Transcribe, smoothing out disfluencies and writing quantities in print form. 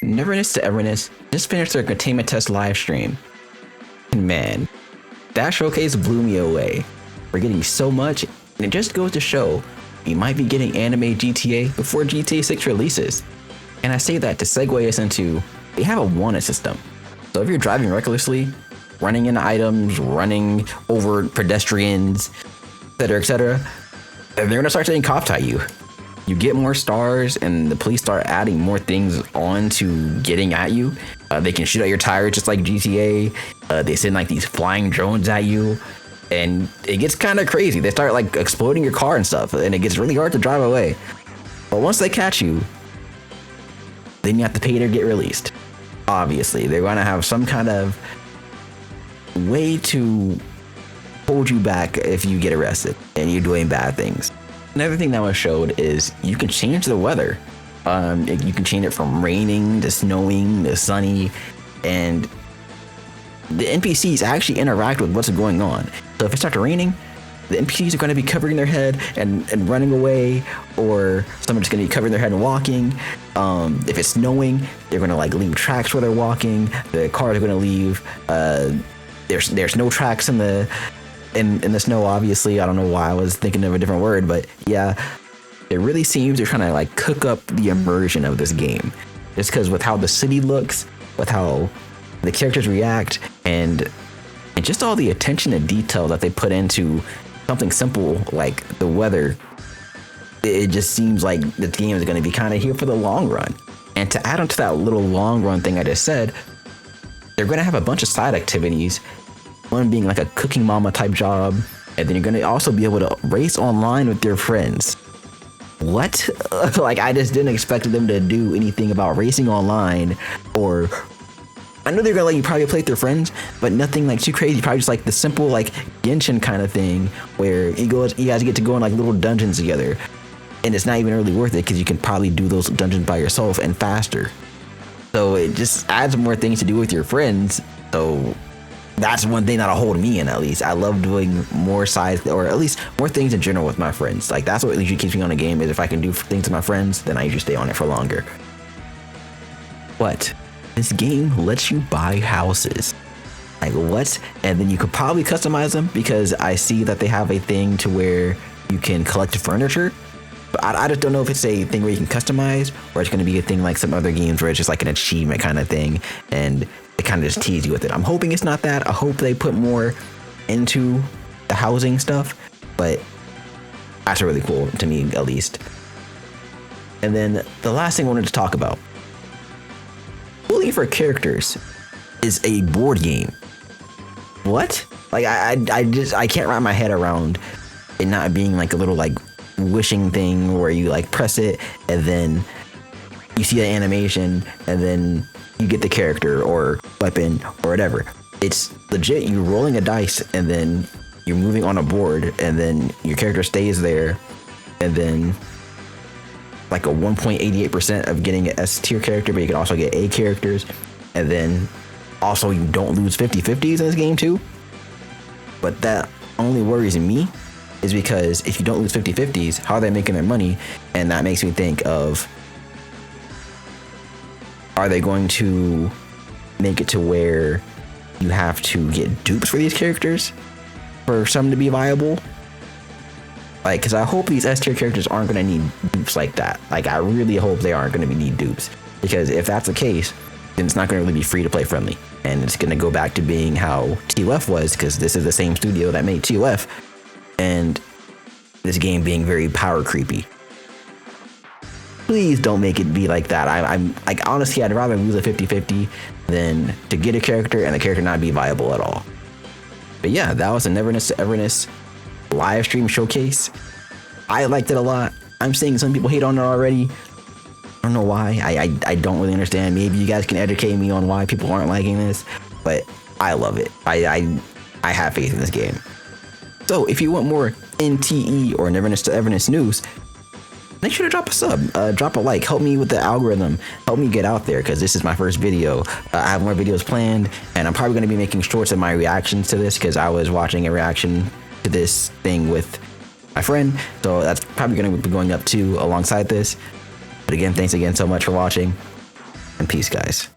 Neverness to Everness just finished their containment test live stream. And man, that showcase blew me away. We're getting so much, and it just goes to show we might be getting anime GTA before GTA 6 releases. And I say that to segue us into, they have a wanted system. So if you're driving recklessly, running into items, running over pedestrians, etc., they're gonna start saying cop tie you. You get more stars, and the police start adding more things on to getting at you. They can shoot at your tires just like GTA. They send like these flying drones at you, and it gets kind of crazy. They start like exploding your car and stuff, and it gets really hard to drive away. But once they catch you, then you have to pay to get released. Obviously, they're gonna have some kind of way to hold you back if you get arrested and you're doing bad things. Another thing that was showed is you can change the weather. You can change it from raining to snowing to sunny, and the NPCs actually interact with what's going on. So if it starts raining, the NPCs are going to be covering their head and running away, or some are just going to be covering their head and walking. If it's snowing, they're going to like leave tracks where they're walking. The cars are going to leave. There's no tracks in the snow, obviously. I don't know why I was thinking of a different word, but yeah, it really seems they're trying to like cook up the immersion of this game. Just because with how the city looks, with how the characters react, and just all the attention and detail that they put into something simple like the weather, it just seems like the game is going to be kind of here for the long run. And to add on to that little long run thing I just said, they're going to have a bunch of side activities. One being like a cooking mama type job, and then you're going to also be able to race online with your friends. What? Like, I just didn't expect them to do anything about racing online, or I know they're gonna let you probably play with your friends, but nothing like too crazy. Probably just like the simple like Genshin kind of thing where you guys get to go in like little dungeons together, and it's not even really worth it because you can probably do those dungeons by yourself and faster. So it just adds more things to do with your friends. So that's one thing that'll hold me in, at least. I love doing more sides, or at least more things in general with my friends. Like, that's what usually keeps me on a game, is if I can do things with my friends, then I usually stay on it for longer. But this game lets you buy houses. Like, what? And then you could probably customize them, because I see that they have a thing to where you can collect furniture. But I just don't know if it's a thing where you can customize, or it's going to be a thing like some other games where it's just like an achievement kind of thing, and they kind of just tease you with it. I'm hoping it's not that. I hope they put more into the housing stuff, but that's really cool to me, at least. And then the last thing I wanted to talk about, Bully for Characters is a board game. What? Like, I can't wrap my head around it not being like a little like wishing thing where you like press it and then you see the animation and then you get the character or weapon or whatever. It's legit, you're rolling a dice and then you're moving on a board, and then your character stays there, and then like a 1.88% of getting an S tier character, but you can also get A characters, and then also you don't lose 50/50s in this game too. But that only worries me is because if you don't lose 50/50s, how are they making their money? And that makes me think of, are they going to make it to where you have to get dupes for these characters for some to be viable? Like, because I hope these S tier characters aren't going to need dupes like that. Like, I really hope they aren't going to need dupes, because if that's the case, then it's not going to really be free to play friendly, and it's going to go back to being how TOF was, because this is the same studio that made TOF, and this game being very power creepy. Please don't make it be like that. I'm like, honestly, I'd rather lose a 50/50 than to get a character and the character not be viable at all. But yeah, that was a Neverness to Everness live stream showcase. I liked it a lot. I'm seeing some people hate on it already. I don't know why. I don't really understand. Maybe you guys can educate me on why people aren't liking this, but I love it. I have faith in this game. So if you want more NTE or Neverness to Everness news, make sure to drop a sub, drop a like, help me with the algorithm, help me get out there, because this is my first video. I have more videos planned, and I'm probably going to be making shorts of my reactions to this, because I was watching a reaction to this thing with my friend, so that's probably going to be going up too alongside this. But again, thanks again so much for watching. And peace, guys.